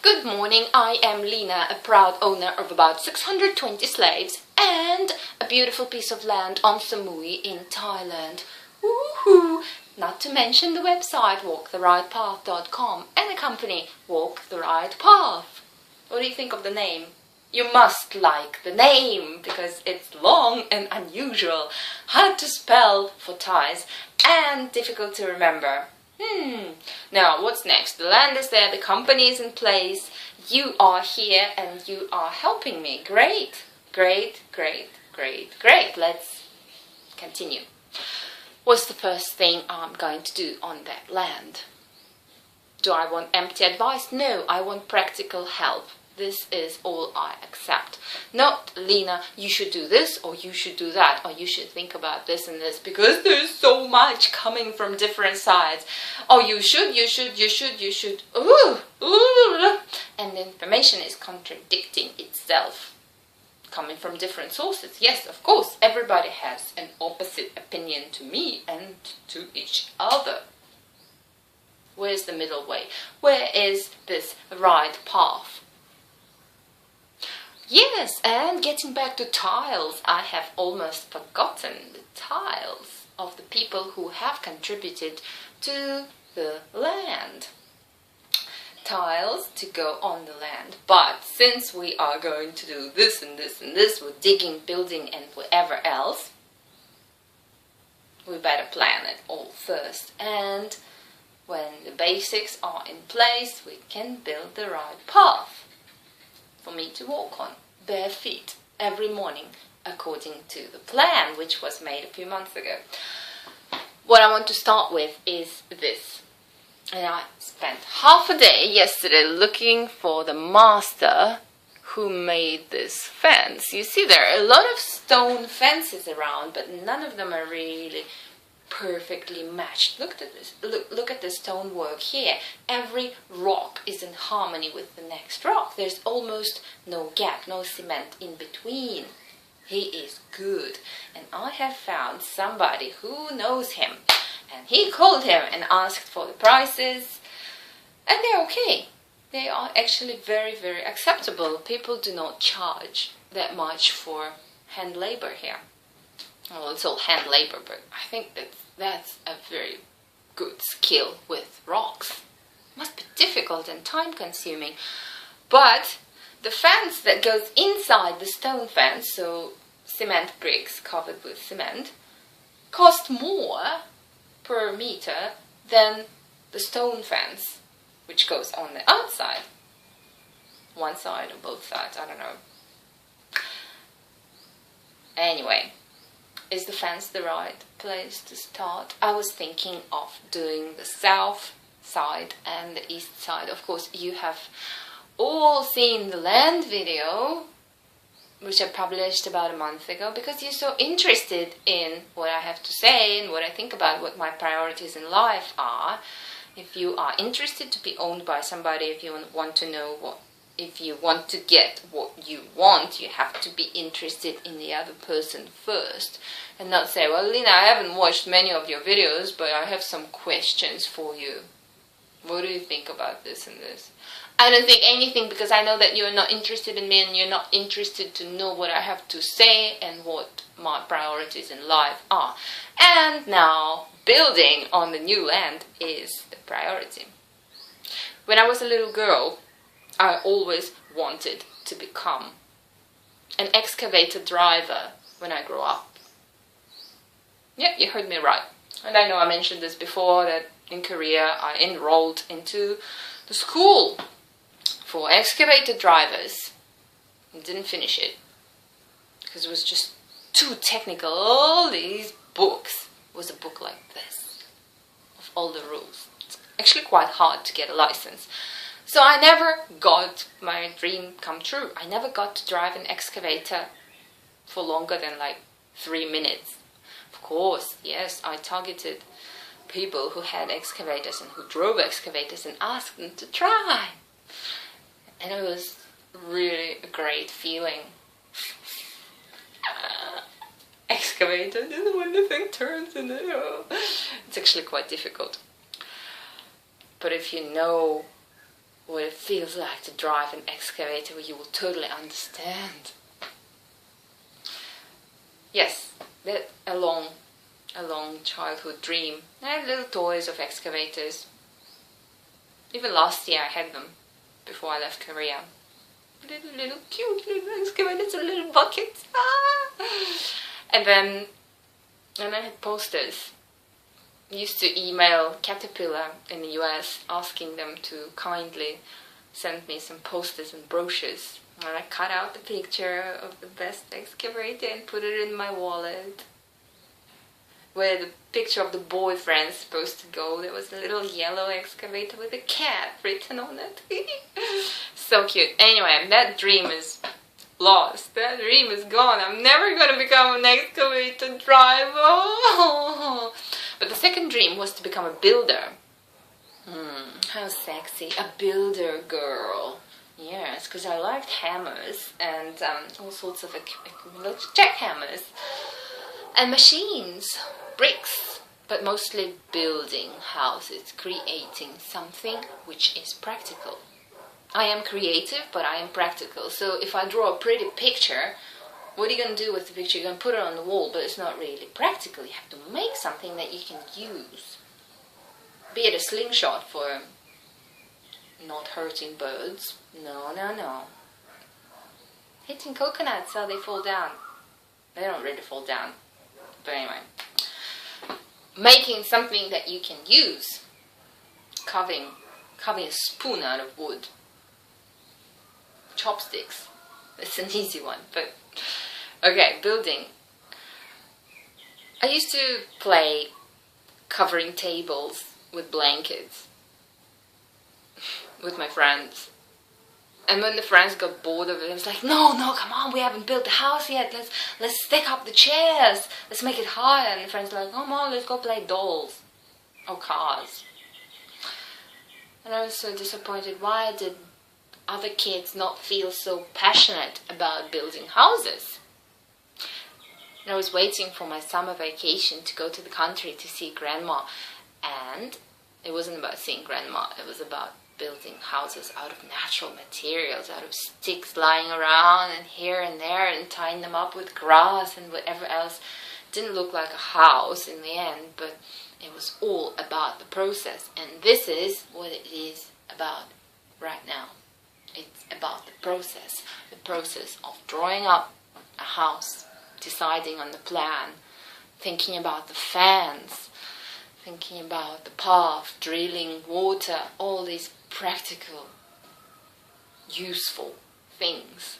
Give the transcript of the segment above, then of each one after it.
Good morning, I am Lena, a proud owner of about 620 slaves and a beautiful piece of land on Samui in Thailand. Woohoo! Not to mention the website walktherightpath.com and the company Walk the Right Path. What do you think of the name? You must like the name because it's long and unusual, hard to spell for Thais and difficult to remember. Now, what's next? The land is there, the company is in place, you are here and you are helping me. Great, great, great, great, great. Let's continue. What's the first thing I'm going to do on that land? Do I want empty advice? No, I want practical help. This is all I accept. Not, Lena, you should do this or you should do that or you should think about this and this because there's so much coming from different sides. Oh, you should. Ooh. And the information is contradicting itself. Coming from different sources. Yes, of course, everybody has an opposite opinion to me and to each other. Where's the middle way? Where is this right path? Yes, and getting back to tiles, I have almost forgotten the tiles of the people who have contributed to the land. Tiles to go on the land, but since we are going to do this and this and this with digging, building and whatever else, we better plan it all first. And when the basics are in place, we can build the right path for me to walk on bare feet every morning according to the plan which was made a few months ago. What I want to start with is this. And I spent half a day yesterday looking for the master who made this fence. You see, there are a lot of stone fences around, but none of them are really perfectly matched. Look at this. Look at the stonework here. Every rock is in harmony with the next rock. There's almost no gap, no cement in between. He is good. And I have found somebody who knows him. And he called him and asked for the prices. And they're okay. They are actually very, very acceptable. People do not charge that much for hand labor here. Well, it's all hand labor, but I think that's a very good skill with rocks. Must be difficult and time-consuming. But the fence that goes inside the stone fence, so cement bricks covered with cement, cost more per meter than the stone fence, which goes on the outside. One side or both sides, I don't know. Anyway. Is the fence the right place to start? I was thinking of doing the south side and the east side. Of course, you have all seen the land video, which I published about a month ago, because you're so interested in what I have to say and what I think about what my priorities in life are. If you are interested to be owned by somebody, if you want to know what, if you want to get what you want, you have to be interested in the other person first and not say, well, Lena, I haven't watched many of your videos, but I have some questions for you. What do you think about this and this? I don't think anything because I know that you're not interested in me and you're not interested to know what I have to say and what my priorities in life are. And now, building on the new land is the priority. When I was a little girl, I always wanted to become an excavator driver when I grew up. Yeah, you heard me right. And I know I mentioned this before, that in Korea I enrolled into the school for excavator drivers and didn't finish it because it was just too technical. All these books was a book like this of all the rules. It's actually quite hard to get a license. So I never got my dream come true. I never got to drive an excavator for longer than like 3 minutes. Of course, yes, I targeted people who had excavators and who drove excavators and asked them to try. And it was really a great feeling. Excavator, when the thing turns in it. It's actually quite difficult. But if you know what it feels like to drive an excavator, you will totally understand. Yes, that's a long childhood dream. I had little toys of excavators. Even last year I had them before I left Korea. Little cute little excavators and little buckets. And then I had posters. I used to email Caterpillar in the US asking them to kindly send me some posters and brochures. And I cut out the picture of the best excavator and put it in my wallet. Where the picture of the boyfriend's supposed to go, there was a little yellow excavator with a cat written on it. So cute. Anyway, that dream is lost. That dream is gone. I'm never going to become an excavator driver. But the second dream was to become a builder. How sexy. A builder girl. Yes, because I liked hammers and all sorts of jackhammers and machines, bricks, but mostly building houses, creating something which is practical. I am creative, but I am practical. So if I draw a pretty picture, what are you going to do with the picture? You're going to put it on the wall, but it's not really practical. You have to make something that you can use. Be it a slingshot for not hurting birds. No. Hitting coconuts so they fall down. They don't really fall down. But anyway. Making something that you can use. Carving a spoon out of wood. Chopsticks. It's an easy one, but okay, building. I used to play covering tables with blankets with my friends. And when the friends got bored of it, it was like, no, come on, we haven't built the house yet. Let's stick up the chairs. Let's make it higher. And the friends were like, come on, let's go play dolls or cars. And I was so disappointed. Why did other kids not feel so passionate about building houses? And I was waiting for my summer vacation to go to the country to see grandma. And it wasn't about seeing grandma. It was about building houses out of natural materials, out of sticks lying around and here and there, and tying them up with grass and whatever else. Didn't look like a house in the end, but it was all about the process. And this is what it is about right now. It's about the process of drawing up a house, deciding on the plan, thinking about the fans, thinking about the path, drilling water, all these practical, useful things.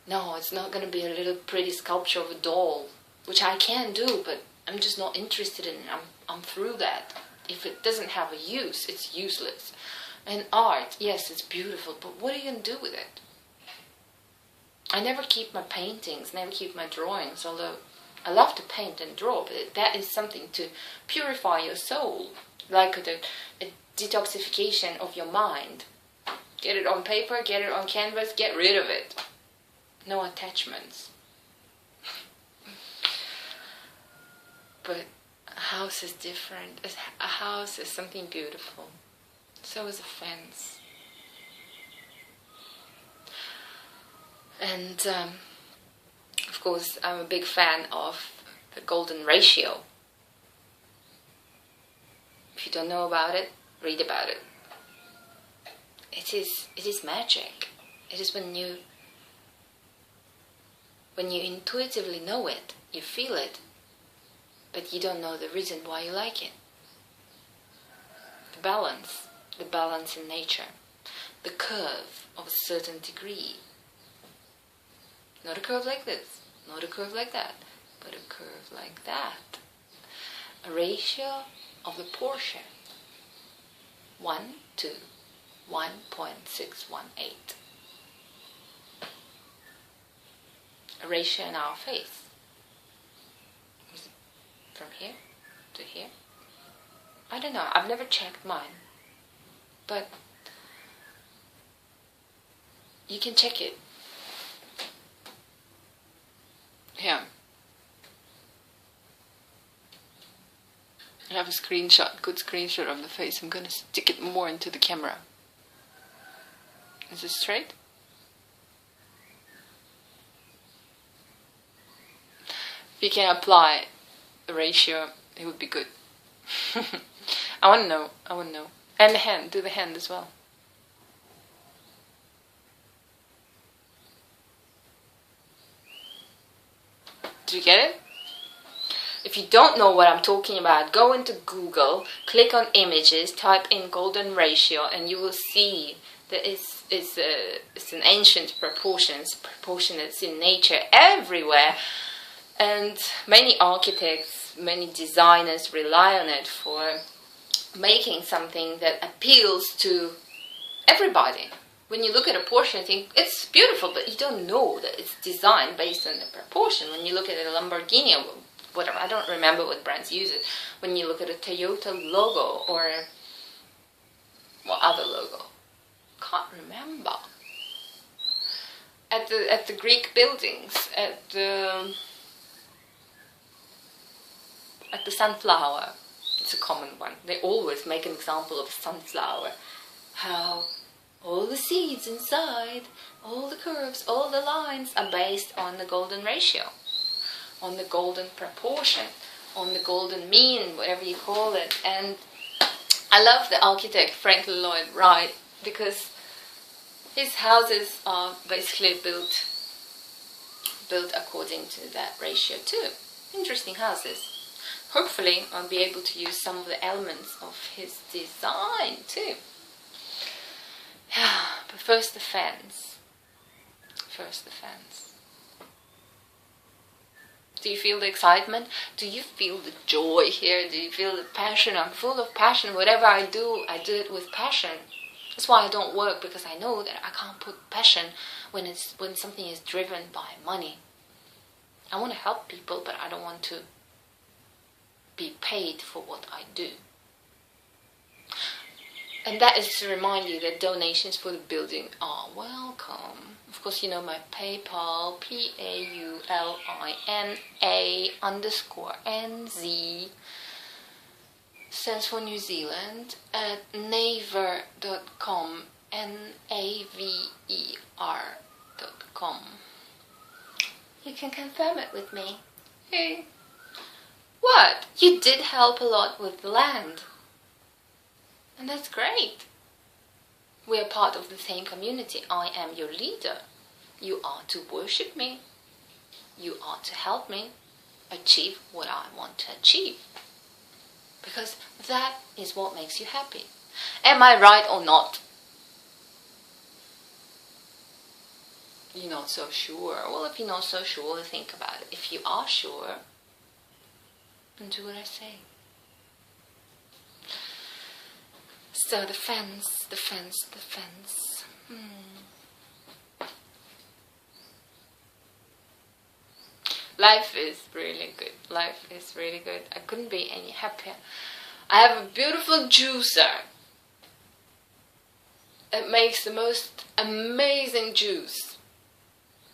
No, it's not going to be a little pretty sculpture of a doll, which I can do, but I'm just not interested in it. I'm through that. If it doesn't have a use, it's useless. And art, yes, it's beautiful, but what are you going to do with it? I never keep my paintings, never keep my drawings, although I love to paint and draw, but that is something to purify your soul, like a detoxification of your mind. Get it on paper, get it on canvas, get rid of it. No attachments. But a house is different. A house is something beautiful. So is a fence. And of course, I'm a big fan of the golden ratio. If you don't know about it, read about it. It is magic. It is when you intuitively know it, you feel it, but you don't know the reason why you like it. The balance in nature, the curve of a certain degree. Not a curve like this, not a curve like that, but a curve like that. A ratio of the portion. 1 to 1.618. A ratio in our face. From here to here. I don't know, I've never checked mine. But you can check it. Here. I have a good screenshot of the face. I'm going to stick it more into the camera. Is it straight? If you can apply a ratio, it would be good. I want to know. I want to know. And the hand. Do the hand as well. Do you get it? If you don't know what I'm talking about, go into Google, click on images, type in golden ratio, and you will see that it's an ancient proportion. It's a proportion that's in nature everywhere. And many architects, many designers rely on it for making something that appeals to everybody. When you look at a Porsche and think, it's beautiful, but you don't know that it's designed based on the proportion. When you look at a Lamborghini, or whatever, I don't remember what brands use it. When you look at a Toyota logo or what other logo? Can't remember. At the Greek buildings, at the sunflower, it's a common one. They always make an example of sunflower. How all the seeds inside, all the curves, all the lines are based on the golden ratio, on the golden proportion, on the golden mean, whatever you call it. And I love the architect Franklin Lloyd Wright because his houses are basically built according to that ratio too. Interesting houses. Hopefully I'll be able to use some of the elements of his design too. But first the fans. First the fans. Do you feel the excitement? Do you feel the joy here? Do you feel the passion? I'm full of passion. Whatever I do it with passion. That's why I don't work, because I know that I can't put passion when something is driven by money. I want to help people, but I don't want to be paid for what I do. And that is to remind you that donations for the building are welcome. Of course, you know my PayPal, PAULINA_NZ, stands for New Zealand, at naver.com, NAVER.com. You can confirm it with me. Hey. What? You did help a lot with the land. And that's great. We are part of the same community. I am your leader. You are to worship me. You are to help me achieve what I want to achieve. Because that is what makes you happy. Am I right or not? You're not so sure. Well, if you're not so sure, think about it. If you are sure, then do what I say. So the fence. Life is really good. Life is really good. I couldn't be any happier. I have a beautiful juicer. It makes the most amazing juice,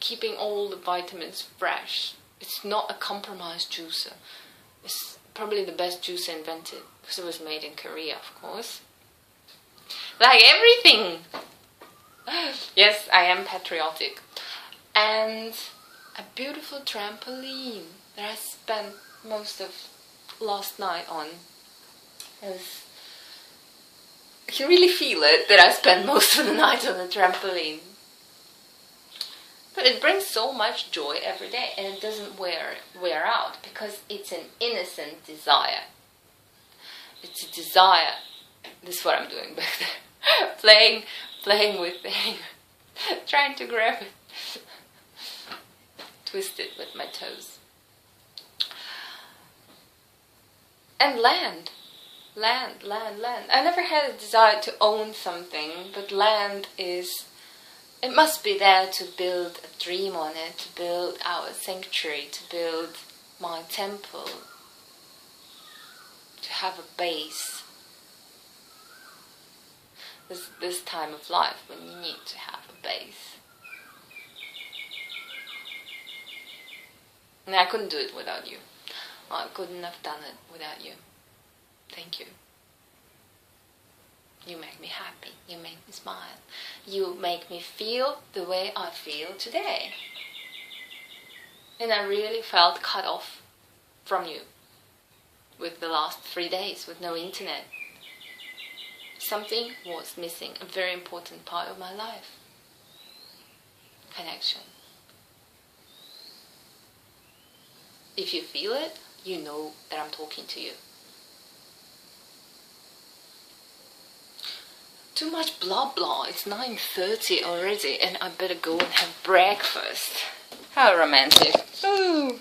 keeping all the vitamins fresh. It's not a compromised juicer. It's probably the best juicer invented, because it was made in Korea, of course. Like everything. Yes, I am patriotic. And a beautiful trampoline that I spent most of last night on. I can really feel it that I spent most of the night on the trampoline. But it brings so much joy every day, and it doesn't wear out, because it's an innocent desire. It's a desire. This is what I'm doing back there. Playing with things, trying to grab it, twist it with my toes. And land. I never had a desire to own something, but land is, it must be there to build a dream on it, to build our sanctuary, to build my temple, to have a base. This time of life when you need to have a base. And I couldn't do it without you. I couldn't have done it without you. Thank you. You make me happy. You make me smile. You make me feel the way I feel today. And I really felt cut off from you with the last 3 days with no internet. Something was missing, a very important part of my life. Connection. If you feel it, you know that I'm talking to you. Too much blah blah. It's 9:30 already and I better go and have breakfast. How romantic. Ooh.